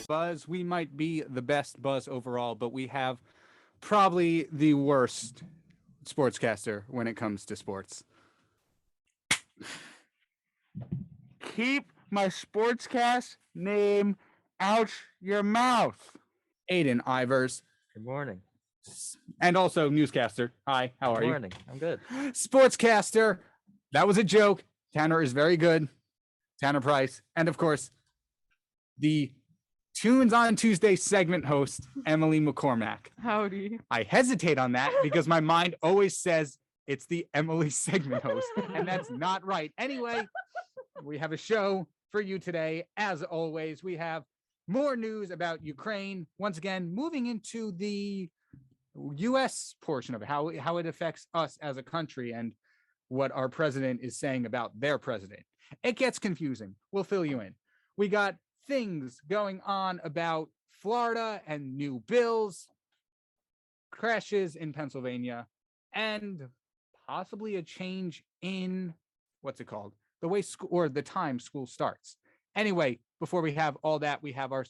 Buzz. We might be the best Buzz overall, but we have probably the worst sportscaster when it comes to sports. Keep my sportscast name out your mouth. Aiden Ivers. Good morning. And also newscaster. Hi, how are Good you? morning. I'm good. Sportscaster. That was a joke. Tanner is very good. Tanner Price. And of course, the Tunes on Tuesday segment host, Emily McCormack. Howdy. I hesitate on that because my mind always says it's the Emily segment host, and that's not right. Anyway, we have a show for you today. As always, we have more news about Ukraine. Once again, moving into the U.S. portion of it, how it affects us as a country and what our president is saying about their president. It gets confusing. We'll fill you in. We got things going on about Florida and new bills, crashes in Pennsylvania, and possibly a change in what's it called? The way school or the time school starts. Anyway, before we have all that, we have our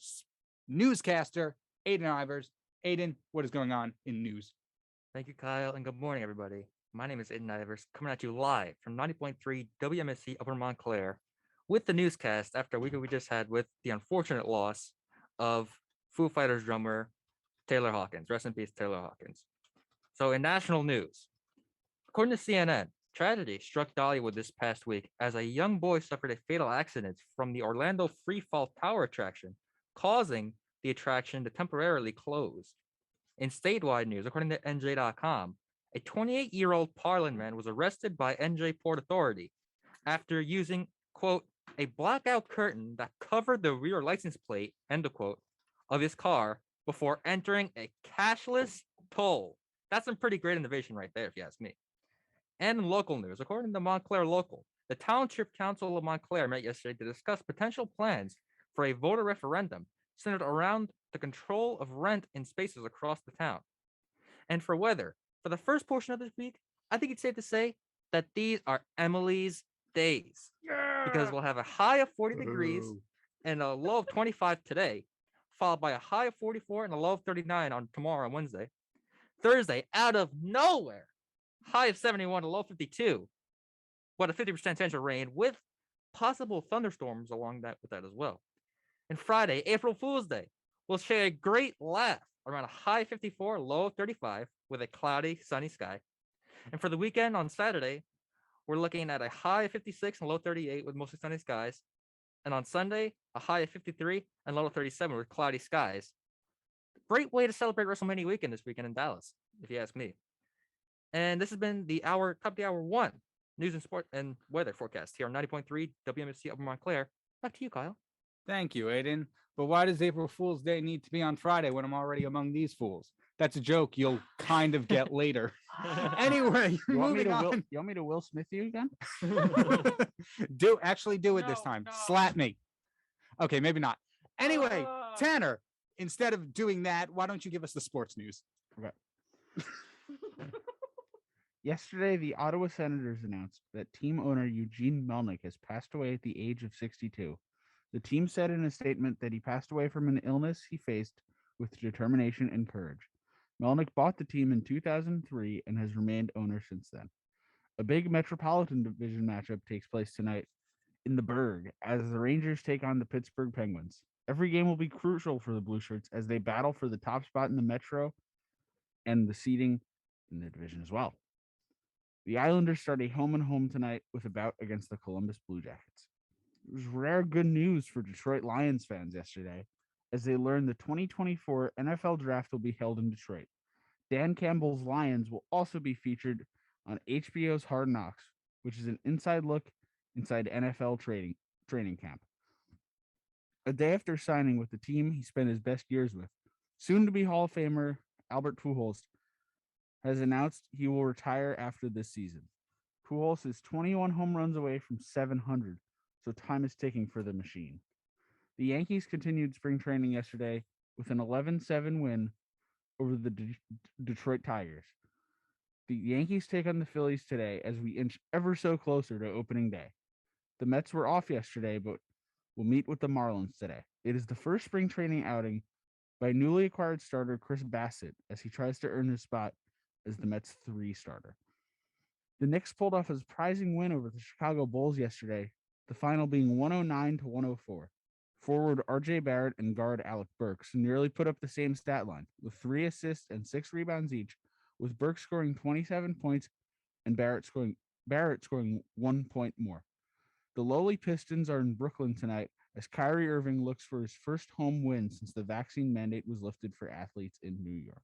newscaster, Aiden Ivers. Aiden, what is going on in news? Thank you, Kyle, and good morning, everybody. My name is Aiden Ivers, coming at you live from 90.3 WMSC Upper Montclair with the newscast after a week we just had with the unfortunate loss of Foo Fighters drummer Taylor Hawkins. Rest in peace, Taylor Hawkins. So in national news, according to CNN, tragedy struck Dollywood this past week as a young boy suffered a fatal accident from the Orlando Freefall Tower attraction, causing the attraction to temporarily close. In statewide news, according to NJ.com, a 28-year-old Parlin man was arrested by NJ Port Authority after using, quote, a blackout curtain that covered the rear license plate, end of quote, of his car before entering a cashless toll. That's some pretty great innovation right there, if you ask me. And in local news, according to Montclair Local, the Township Council of Montclair met yesterday to discuss potential plans for a voter referendum centered around the control of rent in spaces across the town. And for weather, for the first portion of this week, I think it's safe to say that these are Emily's days. Because we'll have a high of 40 degrees and a low of 25 today, followed by a high of 44 and a low of 39 on tomorrow on Wednesday. Thursday, out of nowhere, high of 71, a low of 52, but a 50% chance of rain with possible thunderstorms along that with that as well. And Friday, April Fool's Day, we'll share a great laugh around a high of 54, low of 35 with a cloudy, sunny sky. And for the weekend on Saturday, we're looking at a high of 56 and low 38 with mostly sunny skies. And on Sunday, a high of 53 and low of 37 with cloudy skies. Great way to celebrate WrestleMania weekend this weekend in Dallas, if you ask me. And this has been the top of the hour one news and sport and weather forecast here on 90.3 WMSC Upper Montclair. Back to you, Kyle. Thank you, Aiden. But why does April Fool's Day need to be on Friday when I'm already among these fools? That's a joke you'll kind of get later. Anyway, You want me moving to on. you want me to Will Smith you again? do it this time. No. Slap me. Okay, maybe not. Anyway, Tanner, instead of doing that, why don't you give us the sports news? Okay. Yesterday, the Ottawa Senators announced that team owner Eugene Melnyk has passed away at the age of 62. The team said in a statement that he passed away from an illness he faced with determination and courage. Melnyk bought the team in 2003 and has remained owner since then. A big Metropolitan Division matchup takes place tonight in the Berg as the Rangers take on the Pittsburgh Penguins. Every game will be crucial for the Blue Shirts as they battle for the top spot in the Metro and the seeding in the division as well. The Islanders start a home tonight with a bout against the Columbus Blue Jackets. It was rare good news for Detroit Lions fans yesterday as they learned the 2024 NFL Draft will be held in Detroit. Dan Campbell's Lions will also be featured on HBO's Hard Knocks, which is an inside look inside NFL training camp. A day after signing with the team he spent his best years with, soon-to-be Hall of Famer Albert Pujols has announced he will retire after this season. Pujols is 21 home runs away from 700, so time is ticking for the machine. The Yankees continued spring training yesterday with an 11-7 win over the Detroit Tigers. The Yankees take on the Phillies today as we inch ever so closer to opening day. The Mets were off yesterday, but will meet with the Marlins today. It is the first spring training outing by newly acquired starter Chris Bassett as he tries to earn his spot as the Mets' 3 starter. The Knicks pulled off a surprising win over the Chicago Bulls yesterday, the final being 109 to 104. Forward RJ Barrett and guard Alec Burks nearly put up the same stat line, with 3 assists and 6 rebounds each, with Burks scoring 27 points and Barrett scoring 1 point more. The lowly Pistons are in Brooklyn tonight as Kyrie Irving looks for his first home win since the vaccine mandate was lifted for athletes in New York.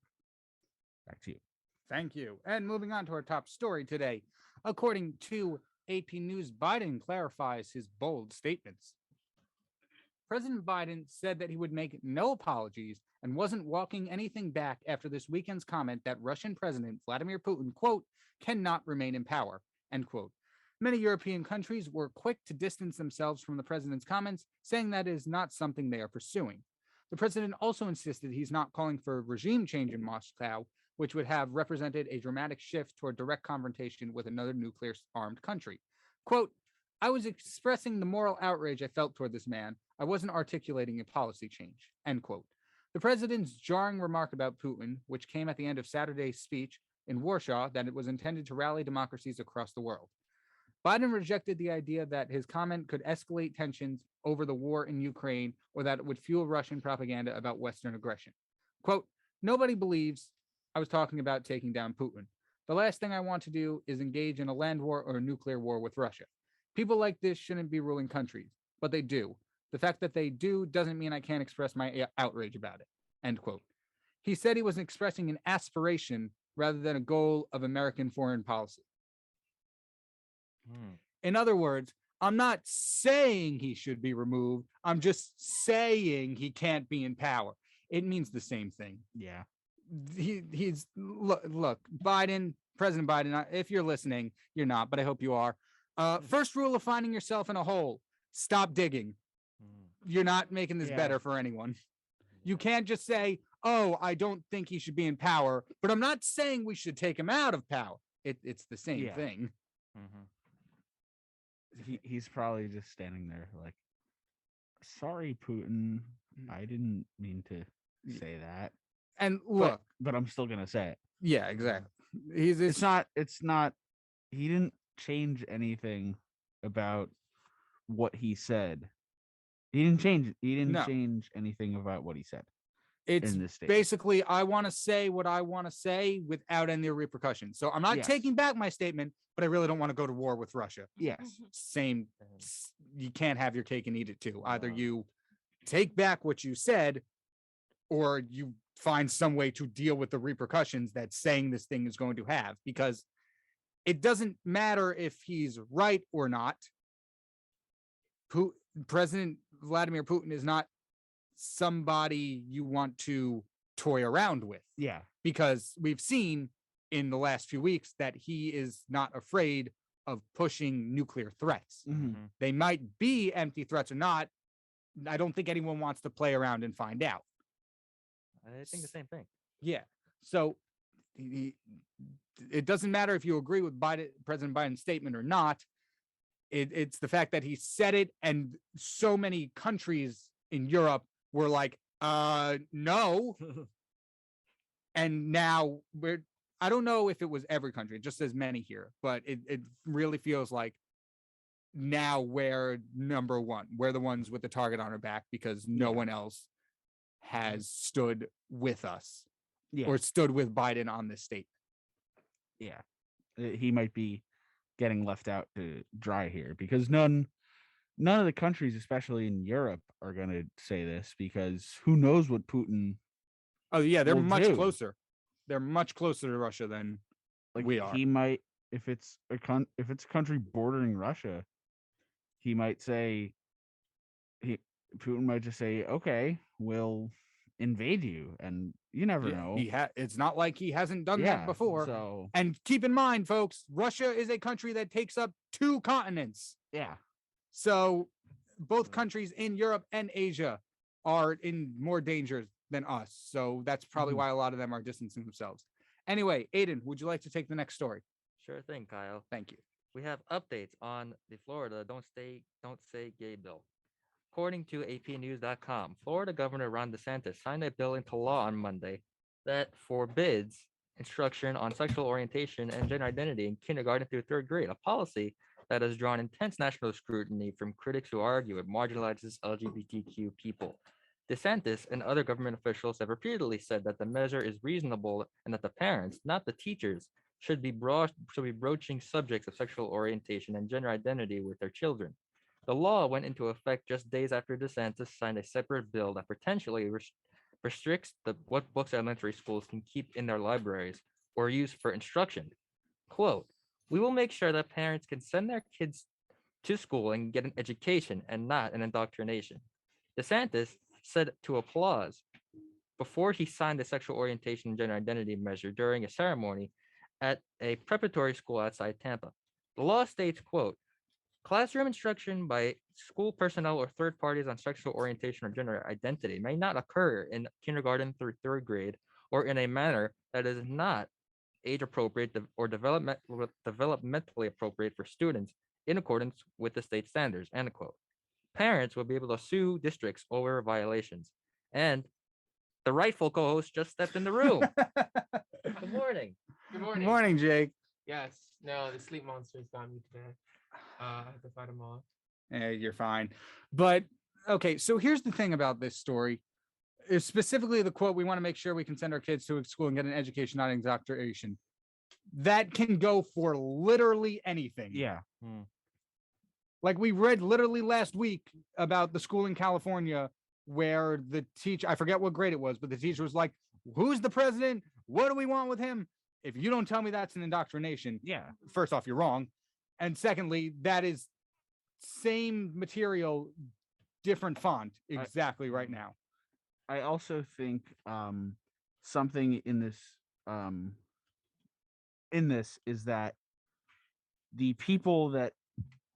Back to you. Thank you. And moving on to our top story today. According to AP News, Biden clarifies his bold statements. President Biden said that he would make no apologies and wasn't walking anything back after this weekend's comment that Russian President Vladimir Putin, quote, cannot remain in power, end quote. Many European countries were quick to distance themselves from the president's comments, saying that is not something they are pursuing. The president also insisted he's not calling for regime change in Moscow, which would have represented a dramatic shift toward direct confrontation with another nuclear-armed country. Quote, I was expressing the moral outrage I felt toward this man. I wasn't articulating a policy change, end quote. The president's jarring remark about Putin, which came at the end of Saturday's speech in Warsaw, that it was intended to rally democracies across the world. Biden rejected the idea that his comment could escalate tensions over the war in Ukraine or that it would fuel Russian propaganda about Western aggression. Quote, nobody believes I was talking about taking down Putin. The last thing I want to do is engage in a land war or a nuclear war with Russia. People like this shouldn't be ruling countries, but they do. The fact that they do doesn't mean I can't express my outrage about it, end quote. He said he was expressing an aspiration rather than a goal of American foreign policy. In other words, I'm not saying he should be removed. I'm just saying he can't be in power. It means the same thing. Yeah. He's look, Biden, President Biden, if you're listening, you're not, but I hope you are. First rule of finding yourself in a hole, stop digging. You're not making this better for anyone. You can't just say, oh, I don't think he should be in power, but I'm not saying we should take him out of power. It's the same thing. He's probably just standing there like, sorry, Putin, I didn't mean to say that. And look, but I'm still gonna say it. Yeah, exactly. It's not. He didn't change anything about what he said. He didn't change anything about what he said. It's basically, I want to say what I want to say without any repercussions. So I'm not taking back my statement, but I really don't want to go to war with Russia. Yes. Same. You can't have your cake and eat it too. Either you take back what you said, or you find some way to deal with the repercussions that saying this thing is going to have, because it doesn't matter if he's right or not. President Vladimir Putin is not somebody you want to toy around with. Yeah. Because we've seen in the last few weeks that he is not afraid of pushing nuclear threats. They might be empty threats or not. I don't think anyone wants to play around and find out. I think the same thing. Yeah. So it doesn't matter if you agree with President Biden's statement or not. It's the fact that he said it, and so many countries in Europe were like, no. And now I don't know if it was every country, it just says many here, but it really feels like now we're number one. We're the ones with the target on our back because no one else has stood with us or stood with Biden on this statement. Yeah. He might be getting left out to dry here because none of the countries, especially in Europe, are going to say this because who knows what Putin. Oh yeah, they're much closer. They're much closer to Russia than we are. He might, if it's a country bordering Russia, he might say, Putin might just say, okay, we'll invade you, and you never know. It's not like he hasn't done that before. So, and keep in mind, folks, Russia is a country that takes up 2 continents. Yeah. So both countries in Europe and Asia are in more danger than us. So that's probably why a lot of them are distancing themselves. Anyway, Aiden, would you like to take the next story? Sure thing, Kyle. Thank you. We have updates on the Florida Don't Say Gay bill. According to APnews.com, Florida Governor Ron DeSantis signed a bill into law on Monday that forbids instruction on sexual orientation and gender identity in kindergarten through third grade, a policy that has drawn intense national scrutiny from critics who argue it marginalizes LGBTQ people. DeSantis and other government officials have repeatedly said that the measure is reasonable and that the parents, not the teachers, should be broaching subjects of sexual orientation and gender identity with their children. The law went into effect just days after DeSantis signed a separate bill that potentially restricts what books elementary schools can keep in their libraries or use for instruction. Quote, we will make sure that parents can send their kids to school and get an education and not an indoctrination. DeSantis said to applause before he signed the sexual orientation and gender identity measure during a ceremony at a preparatory school outside Tampa. The law states, quote, classroom instruction by school personnel or third parties on sexual orientation or gender identity may not occur in kindergarten through third grade or in a manner that is not age appropriate or developmentally appropriate for students in accordance with the state standards, end quote. Parents will be able to sue districts over violations. And the rightful co-host just stepped in the room. Good morning. Good Good morning. morning, Jake. Yes. No, the sleep monster's got me today. I have to fight him off. You're fine. But okay, so here's the thing about this story. Is specifically the quote, we want to make sure we can send our kids to a school and get an education, not indoctrination. That can go for literally anything. Yeah. Like we read literally last week about the school in California where the teacher, I forget what grade it was, but the teacher was like, who's the president? What do we want with him? If you don't tell me that's an indoctrination, Yeah. first off, you're wrong. And secondly, that is same material, different font exactly right now. I also think something in this is that the people that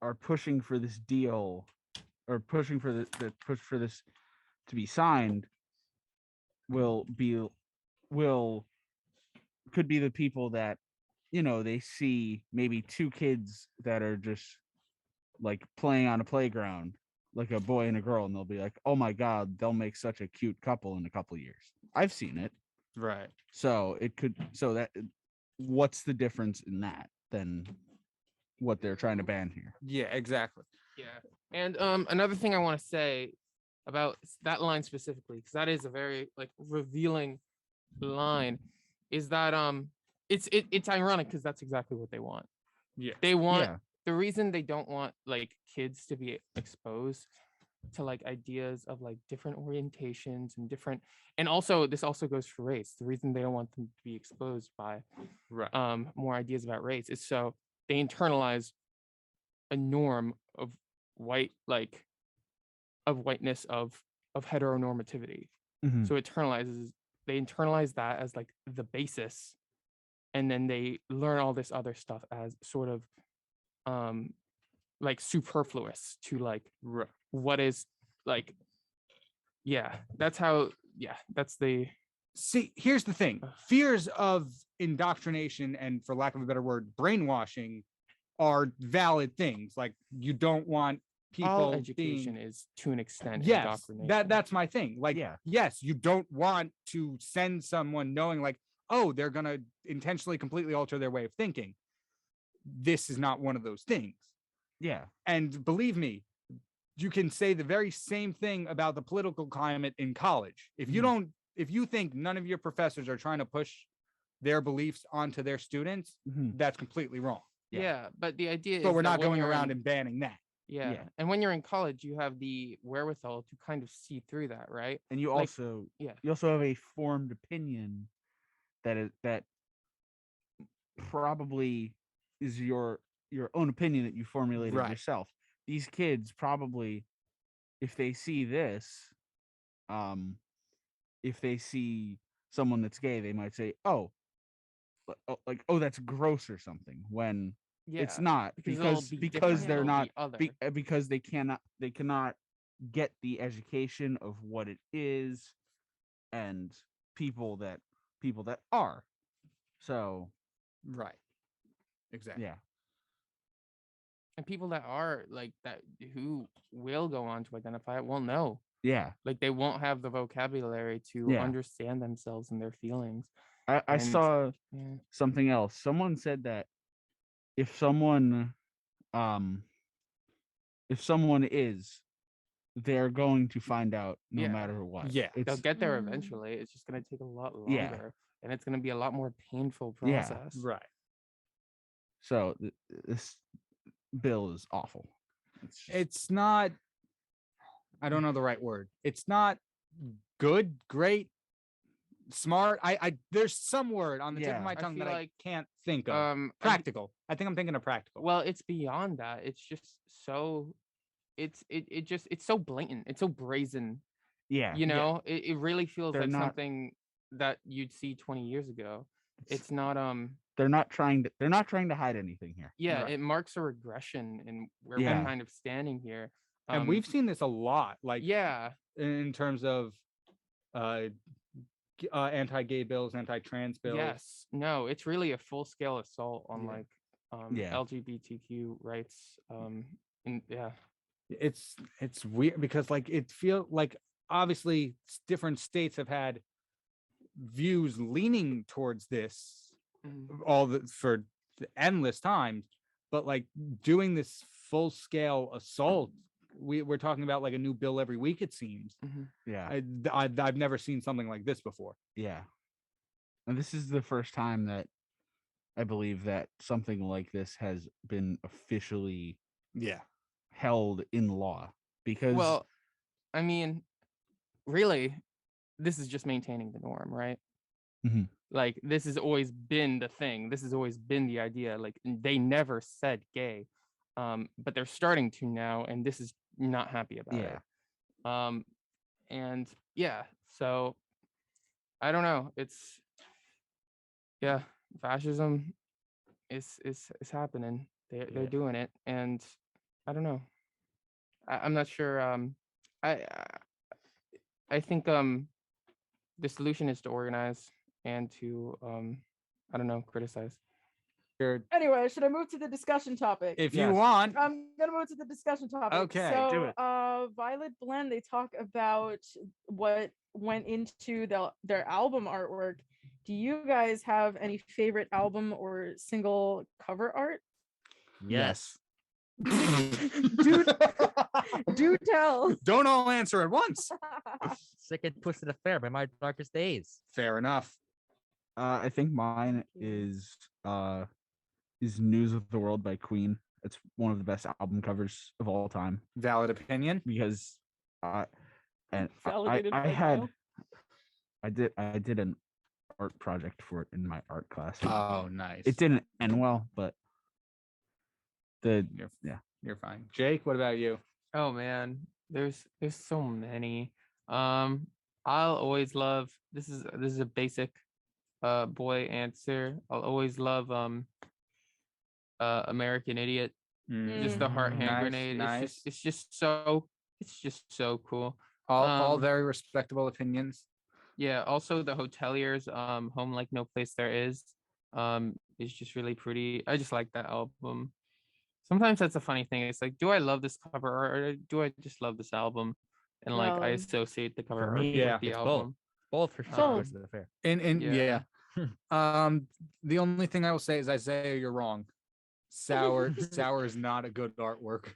are pushing for this deal or pushing for the push for this to be signed could be the people that, you know, they see maybe two kids that are just like playing on a playground, like a boy and a girl, and they'll be like, oh my god, they'll make such a cute couple in a couple years. I've seen it. Right. So what's the difference in that than what they're trying to ban here? Yeah, exactly. Yeah. And another thing I want to say about that line specifically, because that is a very like revealing line, is that it's ironic because that's exactly what they want. Yeah. They want Yeah. the reason they don't want like kids to be exposed to like ideas of like different orientations and different, and also this also goes for race. The reason they don't want them to be exposed by Right. more ideas about race is so they internalize a norm of whiteness of heteronormativity. Mhm. So they internalize that as like the basis, and then they learn all this other stuff as sort of like superfluous to like Right. what is like, yeah, that's the See, here's the thing. Fears of indoctrination and, for lack of a better word, brainwashing are valid things. Like you don't want people all education being, is to an extent yes, indoctrination. that's my thing. Like, Yeah. yes, you don't want to send someone knowing like, oh, they're going to intentionally completely alter their way of thinking. This is not one of those things. Yeah. And believe me, you can say the very same thing about the political climate in college. If you think none of your professors are trying to push their beliefs onto their students, that's completely wrong. Yeah, but the idea is But we're that not when going you're around in- and banning that. yeah. Yeah. And when you're in college, you have the wherewithal to kind of see through that, right? And you Like, also yeah. you also have a formed opinion that probably is your own opinion that you formulated Right. yourself. These kids probably, if they see this, if they see someone that's gay, they might say, oh, that's gross or something, when it's Yeah, not, because it'll because be because different, they're it'll not be other. because they cannot get the education of what it is, and people that are. So Right. Exactly. yeah. And people that are like that who will go on to identify it won't know. Yeah. Like they won't have the vocabulary to Yeah. understand themselves and their feelings. I And saw yeah. something else. Someone said that if someone is, they're going to find out no Yeah. matter what. Yeah. They'll It's get there eventually. It's just gonna take a lot longer, and it's gonna be a lot more painful Yeah. process. Right. so this bill is awful. It's not, I don't know the right word. It's not good, great, smart. I there's some word on the tip of Yeah. my I tongue feel that like, I can't think of. I- Practical. I think I'm thinking of practical. well, it's beyond that. It's just so it's so blatant. It's so brazen. Yeah. You know, it really feels They're like not- something that you'd see 20 years ago. It's not They're not trying to hide anything here. yeah, Right. it marks a regression in where Yeah. we're kind of standing here. And we've seen this a lot, like yeah, in terms of anti-gay bills, anti-trans bills. yes, no, it's really a full scale assault on Yeah. like Yeah. LGBTQ rights. And yeah, It's weird because like it feel like obviously different states have had views leaning towards this for endless times, but like doing this full scale assault, we're talking about like a new bill every week, it seems. Yeah. I've never seen something like this before. Yeah. And this is the first time that I believe that something like this has been officially held in law, because well, I mean, really, this is just maintaining the norm, right? Mhm. Like this has always been the thing. This has always been the idea. Like they never said gay, but they're starting to now, and this is not happy about Yeah. it. And yeah, so I don't know. It's yeah, fascism is happening. They're doing it, and I don't know. I'm not sure. I I think the solution is to organize and to I don't know, criticize. Anyway, should I move to the discussion topic? If you Yes. want, I'm gonna move to the discussion topic. Okay, so, do it. Violet Blend, they talk about what went into their album artwork. Do you guys have any favorite album or single cover art? Yes. Do tell. Don't all answer at once. Sick and Twisted Affair by My Darkest Days. Fair enough. I think mine is News of the World by Queen. It's one of the best album covers of all time, Valid opinion. because Validated by I did an art project for it in my art class. Oh, nice. It didn't end well, but You're fine. Jake, what about you? Oh man, there's so many. I'll always love this is a basic boy answer. I'll always love American Idiot. Just the heart hand Nice, grenade. nice. It's just so cool. All very respectable opinions. Yeah, also the Hoteliers Home Like No Place There Is just really pretty. I just like that album. Sometimes that's a funny thing. It's like, do I love this cover art or do I just love this album? And like I Well, associate the cover For art me, with the it's album. Both for sure. So- Twisted Affair. And Yeah. the only thing I will say is Isaiah, you're wrong. Sour is not a good artwork.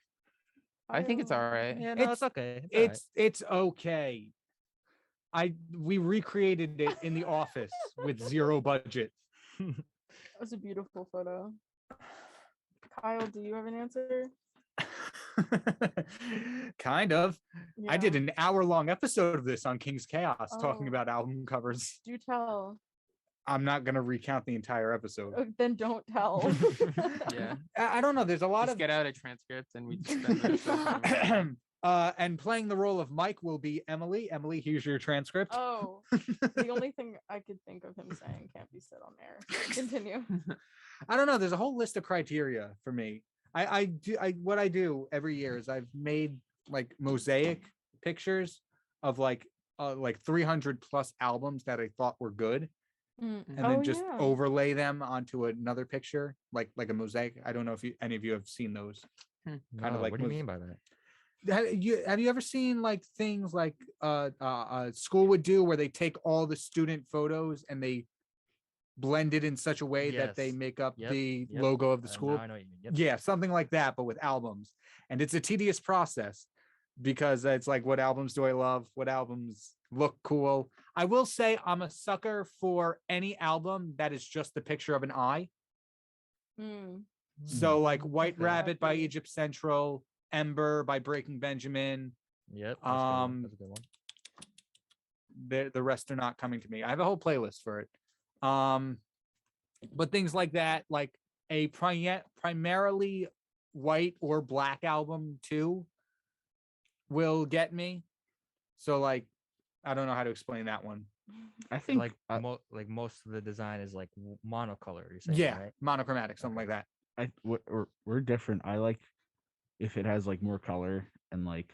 I think it's all right. Yeah, no, it's okay. It's all right. It's okay. We recreated it in the office with zero budget. That was a beautiful photo. Kyle, do you have an answer? Kind of. I did Yeah. an hour-long episode of this on King's Chaos talking Oh. about album covers. Do tell. I'm not going to recount the entire episode. Then don't tell. Yeah. I don't know. There's a lot Just of get out a transcript and we just spend the rest of the time. and playing the role of Mike will be Emily. Emily, here's your transcript. Oh, the only thing I could think of him saying can't be said on air. Continue. I don't know. There's a whole list of criteria for me. What I do every year is I've made like mosaic pictures of like 300 plus albums that I thought were good, and then just overlay them onto another picture, like a mosaic. I don't know if any of you have seen those. Kind of like what do you moves- mean by that? Have you ever seen like things like school would do where they take all the student photos and they blend it in such a way that they Yes. make up Yep, the yep. logo of the Now school? I know what you mean. Yep. Yeah, something like that, but with albums. And it's a tedious process because it's like, what albums do I love? What albums look cool? I will say I'm a sucker for any album that is just the picture of an eye. Mm. So like White Okay. Rabbit by Exactly. Egypt Central, Ember by Breaking Benjamin. Yep. That's a good one. That's a good one. The rest are not coming to me. I have a whole playlist for it. But things like that, like a primarily white or black album too, will get me. So like, I don't know how to explain that one. I think Like most of the design is like monocolor. You're saying, Yeah, right? monochromatic, something like that. we're different. I like if it has like more color and like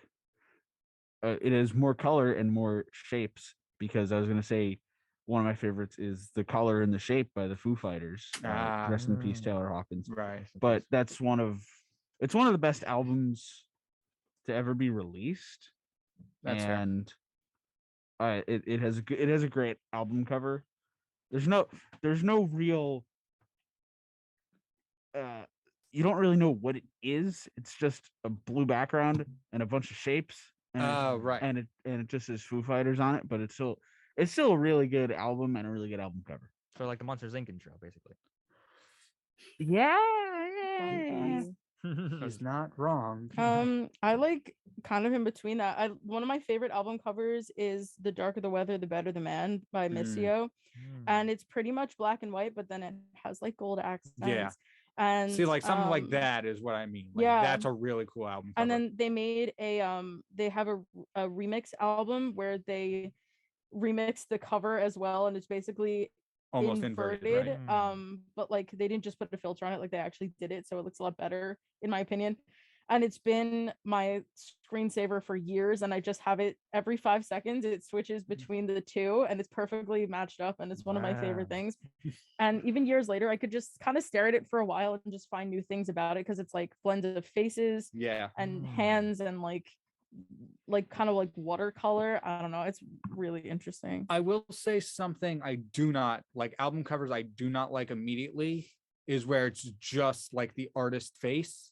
it has more color and more shapes, because I was gonna say one of my favorites is The Color and the Shape by the Foo Fighters. Rest in peace, Taylor Hawkins. Right. But it's one of the best albums to ever be released. That's fair. And it has a great album cover. There's no real you don't really know what it is. It's just a blue background and a bunch of shapes. And Right. and it just says Foo Fighters on it, but it's still a really good album and a really good album cover. So like the Monsters Inc. intro, basically. Yeah. He's not wrong. I like kind of in between that. One of my favorite album covers is "The Darker the Weather, the Better the Man" by Missio, and it's pretty much black and white, but then it has like gold accents. Yeah. And See, like something like that is what I mean. Like, yeah. that's a really cool album cover. And then they made they have a remix album where they remix the cover as well, and it's basically almost inverted, right? But like they didn't just put a filter on it, like they actually did it, so it looks a lot better in my opinion. And it's been my screensaver for years, and I just have it every 5 seconds. It switches between the two, and it's perfectly matched up, and it's one of my favorite things. And even years later, I could just kind of stare at it for a while and just find new things about it, because it's like blends of faces and hands and like kind of like watercolor. I don't know, it's really interesting. I will say something I do not like, album covers I do not like immediately, is where it's just like the artist face,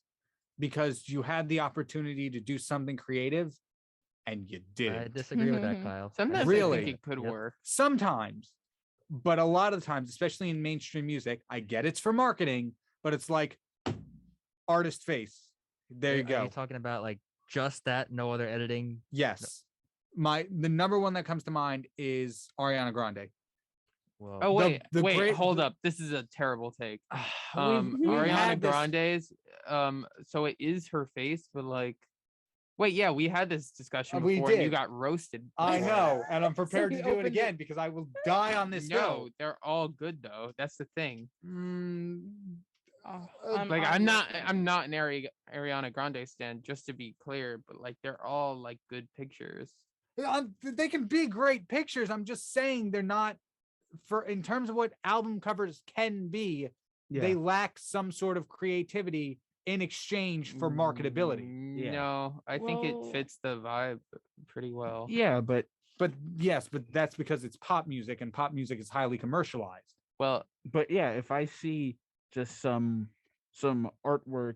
because you had the opportunity to do something creative and you didn't. I disagree with that, Kyle. Sometimes I Really? think it could work. Sometimes, but a lot of the times, especially in mainstream music, I get it's for marketing, but it's like artist face. There you Are go. you talking about like just that, no other editing? Yes. The number one that comes to mind is Ariana Grande. Well, Oh wait, the hold up. This is a terrible take. We've Ariana had this- Grande's so it is her face, but like wait, yeah, we had this discussion We before and you did. got roasted. I for know, and I'm prepared he to do it opened again because I will die on that. this No, hill. they're all good though. That's the thing. I'm I'm not an Ariana Grande stan, just to be clear, but like they're all like good pictures. They can be great pictures. I'm just saying they're not, for in terms of what album covers can be, they lack some sort of creativity in exchange for marketability. Yeah. No, I think it Well- fits the vibe pretty well. Yeah, but Yes, but that's because it's pop music, and pop music is highly commercialized. Well, yeah, if I see just some artwork,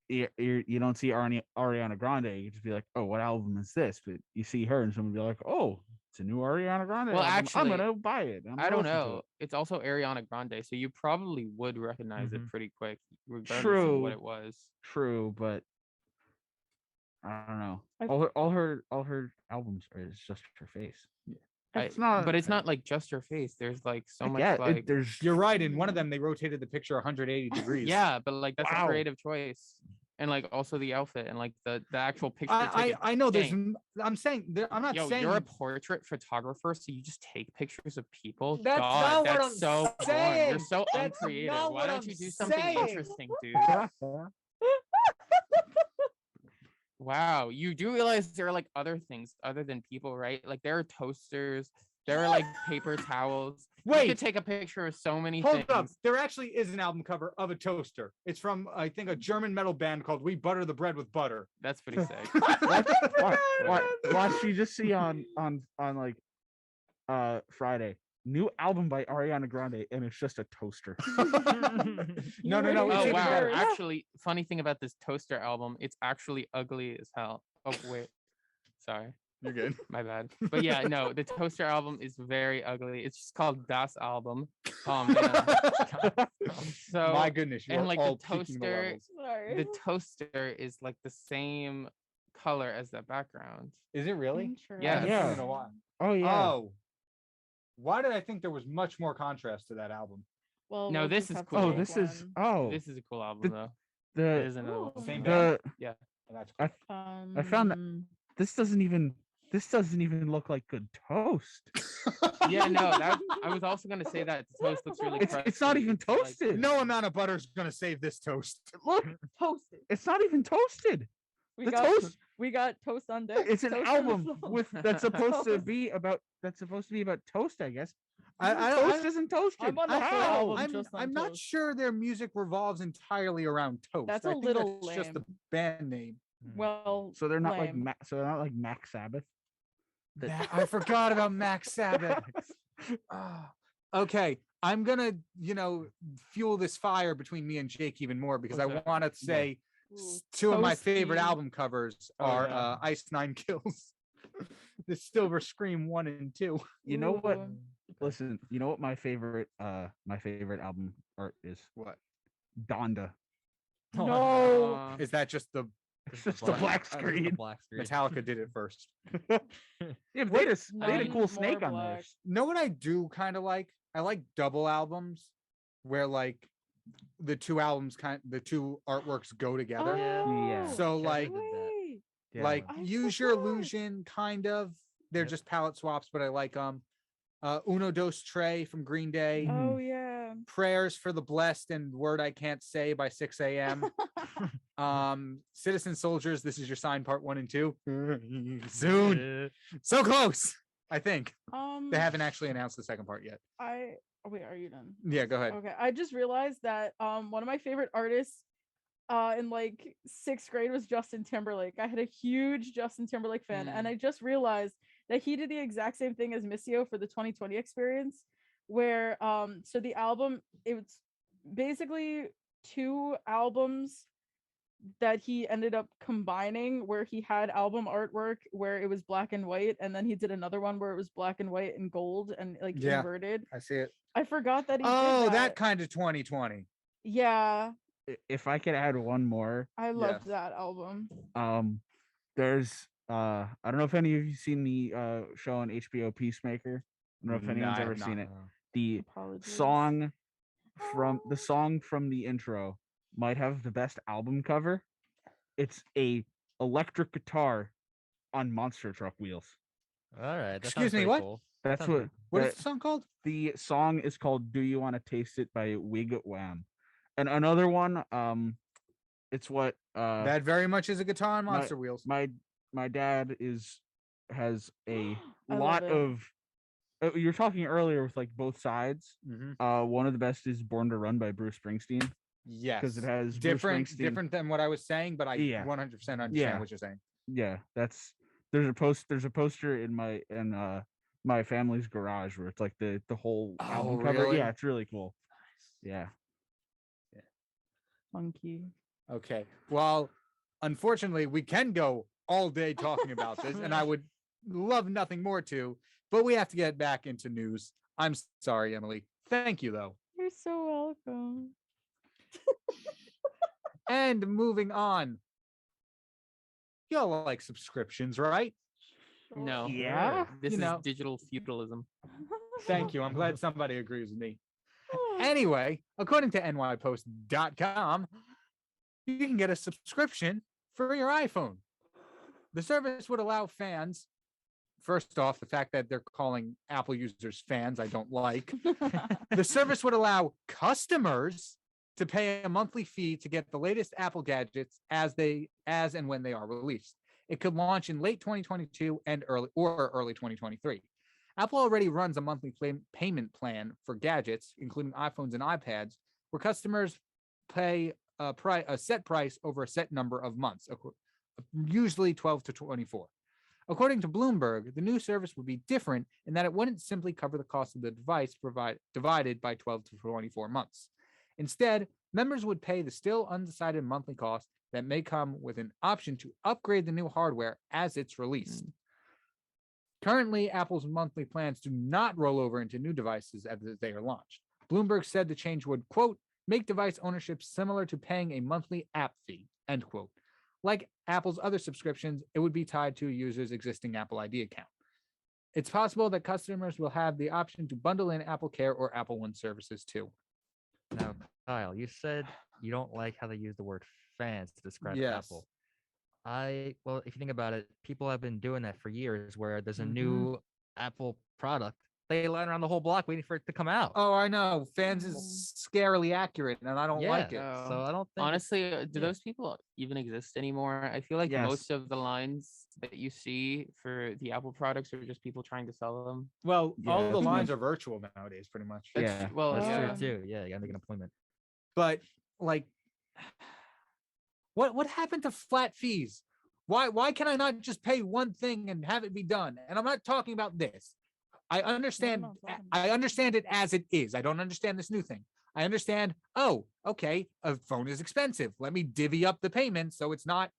you don't see Ariana Grande, you just be like, oh, what album is this? But you see her and someone be like, oh, it's a new Ariana Grande Well, album. actually, I'm gonna buy it. I'm I don't gonna listen to know. it." It's also Ariana Grande, so you probably would recognize it pretty quick, regardless of True. what it was. True, but I don't know. I- All her albums is just her face. It's not- but it's not like just her face. There's like so much Yeah, like there's You're right. In one of them, they rotated the picture 180 degrees. yeah, but like that's Wow. a creative choice, and like also the outfit and like the actual picture. I know there's. Dang. I'm saying. I'm not Yo, saying. you're a portrait photographer, so you just take pictures of people. That's God, not what that's I'm so boring. saying. You're so That's uncreative. not Why what don't I'm you do something saying. interesting, dude? Wow, you do realize there are like other things other than people, right? Like there are toasters, There are like paper towels. You Wait, could take a picture of so many hold things. up. There actually is an album cover of a toaster. It's from, I think, a German metal band called We Butter the Bread with Butter. That's pretty sick. Watch you just see on like Friday, new album by Ariana Grande, and it's just a toaster. No. It's Oh even wow! better. Actually, funny thing about this toaster album, it's actually ugly as hell. Oh wait, sorry, You're good. my bad. But yeah, no, the toaster album is very ugly. It's just called Das Album. So My goodness, you and are like all the peaking the toaster, levels. Sorry. the toaster is like the same color as the background. Is it really? Yeah. I haven't seen it in a while. Oh yeah. Oh. Why did I think there was much more contrast to that album? Well, No, we'll this just is have to cool. Oh, pick this is one. This is a cool album The- though. the There's another Ooh. one. Same the band? Yeah. Oh, that's I I found that- this doesn't even look like good toast. Yeah, no, that I was also gonna say that the toast looks really. It's not crusty. even It's like- toasted. No amount of butter is gonna save this toast. Look, toasted. it's not even toasted. We The got toast. we got toast on deck. It's an toast on the album floor. with that's supposed to Toast. be about toast, I guess. I Toast isn't toasted. I'm on the full How? album just on I'm not toast. sure their music revolves entirely around toast. That's I a think little that's just the lame. band name. Well, So they're not lame. like Mac Sabbath. I forgot about Max Sabbath. Ah, okay, I'm gonna, fuel this fire between me and Jake even more because I What's that? want to say Ooh, two of my favorite toasty. album covers Oh, are yeah. Ice Nine Kills, the Silver Scream 1 and 2. You know what? Ooh. Listen, you know what my favorite album art is? What Donda. No. is that? Just the It's just a black screen. Metallica did it first. Yeah, but they had a None cool snake more on black. theirs. Know what I do kind of like? I like double albums where like the two artworks go together. Yeah. Oh, So like wait. Yeah. like I Use Your forgot. Illusion kind of. They're Yep. just palette swaps, but I like Uno Dos Tre from Green Day. Oh yeah. Prayers for the Blessed and Word I Can't Say by 6 a.m. Citizen Soldiers, This Is Your Sign Part 1 and 2. Soon. So close. I think. They haven't actually announced the second part yet. Wait, are you done? Yeah, go ahead. Okay, I just realized that one of my favorite artists in like 6th grade was Justin Timberlake. I had a huge Justin Timberlake fan, and I just realized that he did the exact same thing as Missio for the 2020 experience, where so the album, it was basically 2 albums that he ended up combining, where he had album artwork where it was black and white, and then he did another one where it was black and white and gold and like Yeah. inverted. I see it. I forgot that he Oh, did that kind of 2020. Yeah, If I could add one more, I loved that album. there's I don't know if any of you seen the show on HBO Peacemaker. I don't know if No, anyone's I ever have seen not. it. The Apologies. song from the intro might have the best album cover. It's a electric guitar on monster truck wheels. All right. Excuse me, what? That's Sounds what pretty What is that- the song called? the song is called. Do You Want to Taste It by Wig Wham. And another one, it's what That very much is a guitar on my- Monster Wheels. my dad has a I lot love it. of you were talking earlier with like both sides. Mhm. One of the best is Born to Run by Bruce Springsteen Yes. because it has Bruce different Springsteen. than what I was saying, but I Yeah. 100% understand Yeah. what you're saying. Yeah, there's a poster in my family's garage where it's like the whole album Oh, cover. really? Yeah, it's really cool. Yeah. Monkey. Okay. Well, unfortunately, we can go all day talking about this, and I would love nothing more to, but we have to get back into news. I'm sorry, Emily. Thank you, though. You're so welcome. And moving on. Y'all like subscriptions, right? No. Yeah. This You is know. digital feudalism. Thank you. I'm glad somebody agrees with me. Anyway, according to nypost.com, you can get a subscription for your iPhone. The service would allow fans, first off, the fact that they're calling Apple users fans, I don't like. The service would allow customers to pay a monthly fee to get the latest Apple gadgets as and when they are released. It could launch in late 2022 and early 2023. Apple already runs a monthly payment plan for gadgets, including iPhones and iPads, where customers pay a set price over a set number of months, usually 12 to 24. According to Bloomberg, the new service would be different in that it wouldn't simply cover the cost of the device divided by 12 to 24 months. Instead, members would pay the still undecided monthly cost that may come with an option to upgrade the new hardware as it's released. Currently, Apple's monthly plans do not roll over into new devices as they are launched. Bloomberg said the change would, quote, make device ownership similar to paying a monthly app fee, end quote. Like Apple's other subscriptions, it would be tied to a user's existing Apple ID account. It's possible that customers will have the option to bundle in Apple Care or Apple One services too. Now, Kyle, you said you don't like how they use the word fans to describe Yes. Apple. Well, if you think about it, people have been doing that for years where there's a Mhm. new Apple product. They line around the whole block waiting for it to come out. Oh, I know. Fans is scarily accurate, and I don't like it. Yeah, so I don't think Honestly, do yeah. those people even exist anymore? I feel like Yes. most of the lines that you see for the Apple products are just people trying to sell them. Well, Yeah, all the that's lines are virtual nowadays, pretty much. Yeah, Well, that's yeah. true too. Yeah, you gotta make an appointment. But like, what happened to flat fees? Why can I not just pay one thing and have it be done? And I'm not talking about this. I understand. no, it's I understand it as it is. I don't understand this new thing. I understand. Oh, okay. A phone is expensive. Let me divvy up the payment so it's not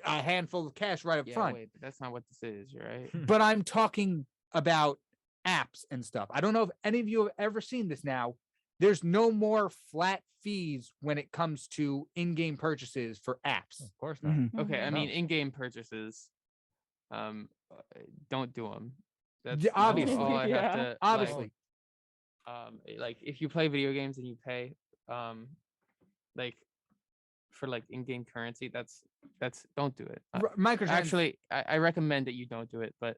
a handful of cash right up Yeah, front. wait, but that's not what this is, right? But I'm talking about apps and stuff. I don't know if any of you have ever seen this now. There's no more flat fees when it comes to in-game purchases for apps. Of course not. Mhm. Okay, I Mhm. mean, in-game purchases, don't do them. That's Yeah, that's obviously. all I have Yeah. to. Obviously. Like if you play video games and you pay, like for like in-game currency, that's don't do it. Actually, I recommend that you don't do it, but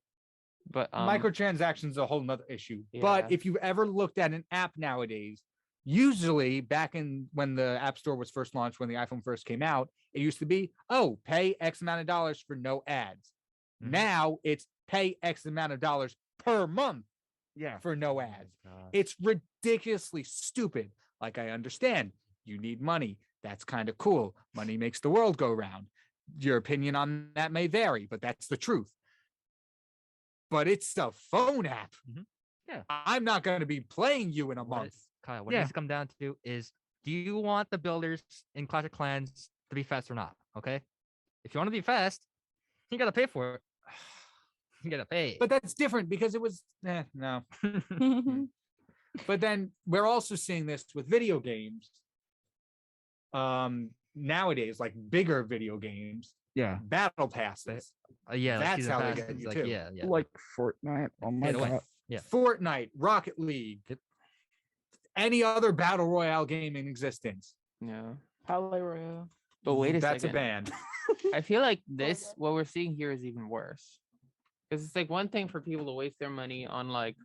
microtransactions is a whole nother issue. But Yeah. if you've ever looked at an app nowadays, usually back in when the App Store was first launched, when the iPhone first came out, it used to be, oh, pay X amount of dollars for no ads. Mhm. Now it's pay X amount of dollars per month Yeah. for no Oh my ads. God. It's ridiculously stupid. Like, I understand you need money. That's kind of cool. Money makes the world go round. Your opinion on that may vary, but that's the truth. But it's a phone app. Mhm. Yeah. I'm not going to be playing you in a What month. Kyle, what it Yeah. needs to come down to is, do you want the builders in Clash of Clans to be fast or not? Okay. If you want to be fast, you gotta pay for it. You gotta pay. But that's different because it was no. But then we're also seeing this with video games. Nowadays, like bigger video games, Yeah. battle passes. Yeah, like That's season how they passes, get you like, too. yeah. Like Fortnite. Oh my Get away. god. Yeah. Fortnite, Rocket League, Yep. any other battle royale game in existence. yeah. Palais Royale. But wait a That's second. a ban. I feel like what we're seeing here is even worse. Because it's like one thing for people to waste their money on like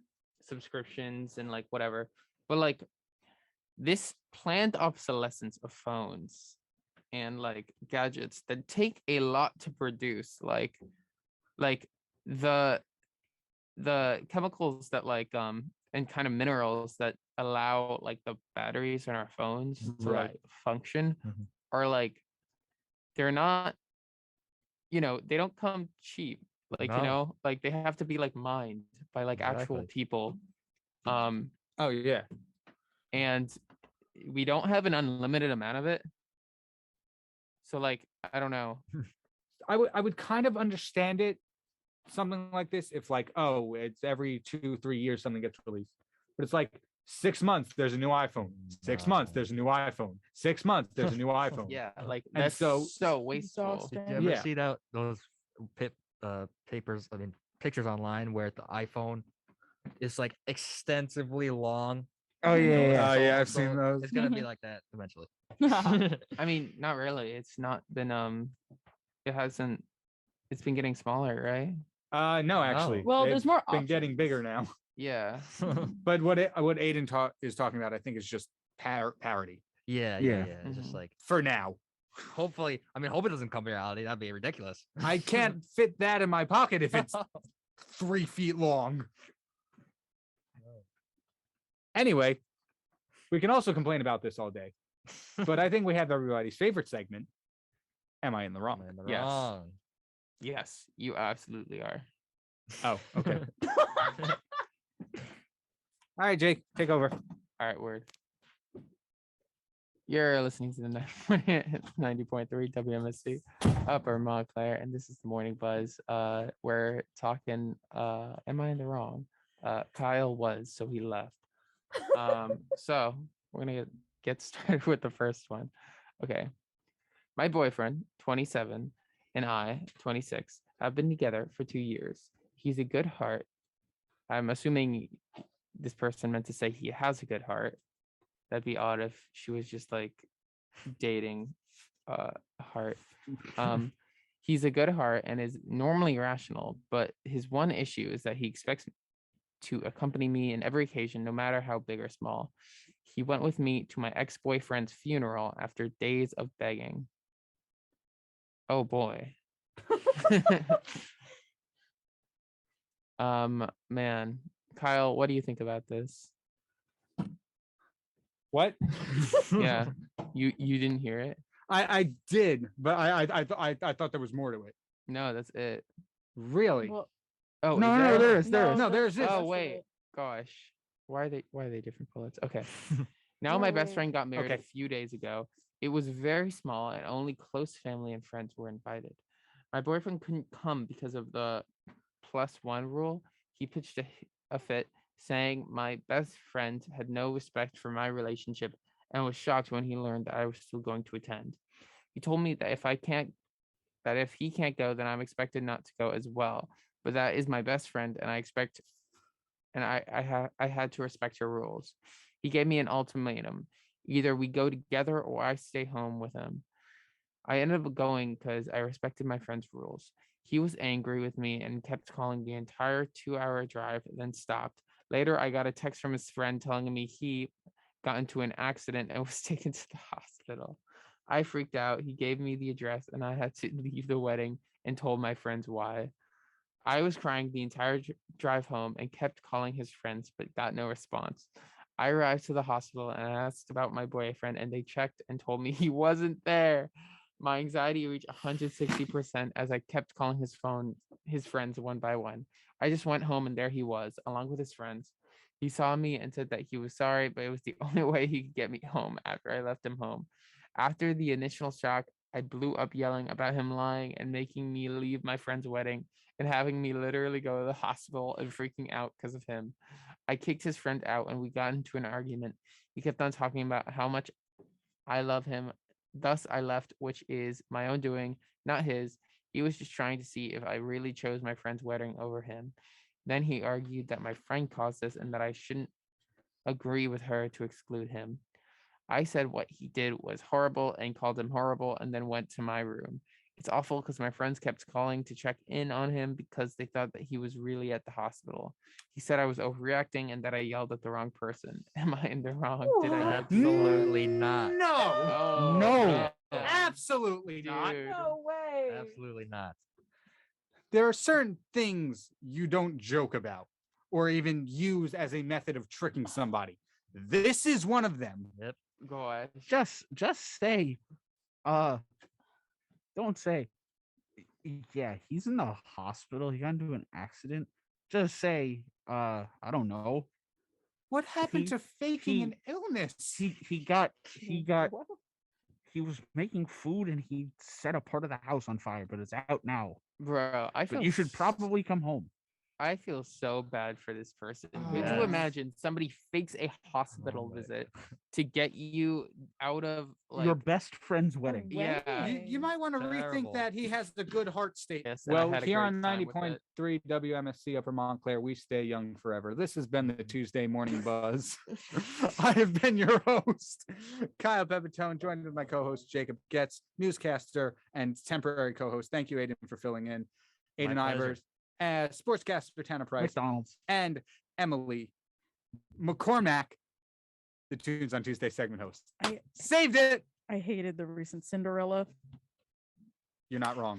subscriptions and like whatever, but like this planned obsolescence of phones and like gadgets that take a lot to produce, like the chemicals that like and kind of minerals that allow like the batteries in our phones to like Right. function Mhm. are like they're not, they don't come cheap, like No. like they have to be like mined by like actual Exactly. people, Oh yeah. and we don't have an unlimited amount of it, so like I don't know. I would kind of understand it, something like this, if like, oh, it's every 2-3 years something gets released. But it's like 6 months, there's a new iPhone. 6 months, No. there's a new iPhone. 6 months, there's a new iPhone. Yeah, like And that's so- so wasteful. Exhausting. Did you ever Yeah. see those pictures online where the iPhone is like extensively long? Oh yeah. yeah, I've seen those. It's gonna be like that eventually. I mean, not really. It's not been it's been getting smaller, right? No, actually. Well, they've there's more been getting options. bigger now. Yeah. But what Aiden is talking about, I think, is just parody Yeah. Yeah. It's just Mhm. like, for now. hopefully, hope it doesn't come reality. That'd be ridiculous. I can't fit that in my pocket if it's 3 feet long. Anyway, we can also complain about this all day, but I think we have everybody's favorite segment. Am I in the wrong? Am I in the Yes. wrong? Yes, you absolutely are. Oh, okay. All right, Jake, take over. All right, word. You're listening to the 90.3 WMSC Upper Montclair, and this is the Morning Buzz. We're talking, am I in the wrong? Kyle was, so he left. So we're going to get started with the first one. Okay. My boyfriend, 27, and I, 26, have been together for 2 years. He's a good heart. I'm assuming this person meant to say he has a good heart. That'd be odd if she was just like dating heart. He's a good heart and is normally rational, but his one issue is that he expects to accompany me in every occasion, no matter how big or small. He went with me to my ex-boyfriend's funeral after days of begging. Oh boy. Man, Kyle, what do you think about this? What? Yeah, you didn't hear it? I did, but I thought there was more to it. No, that's it. Really? Well, Oh, No, is no, there? there is. There is. No, there's this. Oh wait, gosh, why are they different bullets? Okay. Now my best Wait. friend got married Okay. a few days ago. It was very small and only close family and friends were invited. My boyfriend couldn't come because of the +1 rule. He pitched a fit saying my best friend had no respect for my relationship and was shocked when he learned that I was still going to attend. He told me that if he can't go, then I'm expected not to go as well. But that is my best friend, and I had to respect her rules. He gave me an ultimatum: either we go together or I stay home with him. I ended up going because I respected my friend's rules. He was angry with me and kept calling the entire 2-hour drive, then stopped. Later, I got a text from his friend telling me he got into an accident and was taken to the hospital. I freaked out. He gave me the address and I had to leave the wedding and told my friends why. I was crying the entire drive home and kept calling his friends, but got no response. I arrived to the hospital and asked about my boyfriend, and they checked and told me he wasn't there. My anxiety reached 160% as I kept calling his friends one by one. I just went home and there he was, along with his friends. He saw me and said that he was sorry, but it was the only way he could get me home after I left him home. After the initial shock, I blew up yelling about him lying and making me leave my friend's wedding and having me literally go to the hospital and freaking out because of him. I kicked his friend out and we got into an argument. He kept on talking about how much I love him. Thus, I left, which is my own doing, not his. He was just trying to see if I really chose my friend's wedding over him. Then he argued that my friend caused this and that I shouldn't agree with her to exclude him. I said what he did was horrible and called him horrible and then went to my room. It's awful because my friends kept calling to check in on him because they thought that he was really at the hospital. He said I was overreacting and that I yelled at the wrong person. Am I in the wrong? Did I have to Absolutely not. No, Oh, No. absolutely not. dude. no way. Absolutely not. There are certain things you don't joke about or even use as a method of tricking somebody. This is one of them. Yep. Go ahead. Just say, don't say, yeah, he's in the hospital. He got into an accident. Just say, I don't know. What happened He- to faking he- an illness? He was making food and he set a part of the house on fire, but it's out now. Bro, But you should probably come home. I feel so bad for this person. Could Yes. you imagine somebody fakes a hospital my visit to get you out of like Your best friend's wedding. Yeah. You might want to rethink Terrible. that he has the good heart state. Yes, and I Well, had a here great on time with it. 90.3 WMSC Upper Montclair, we stay young forever. This has been the Tuesday Morning Buzz. I have been your host, Kyle Pepitone, joined with my co-host, Jacob Goetz, newscaster and temporary co-host. Thank you, Aiden, for filling in. Aiden My pleasure. Ivers, sportscaster Tanner Price, McDonald's. and Emily McCormack, the Tunes on Tuesday segment host. I Saved it. I hated the recent Cinderella. You're not wrong.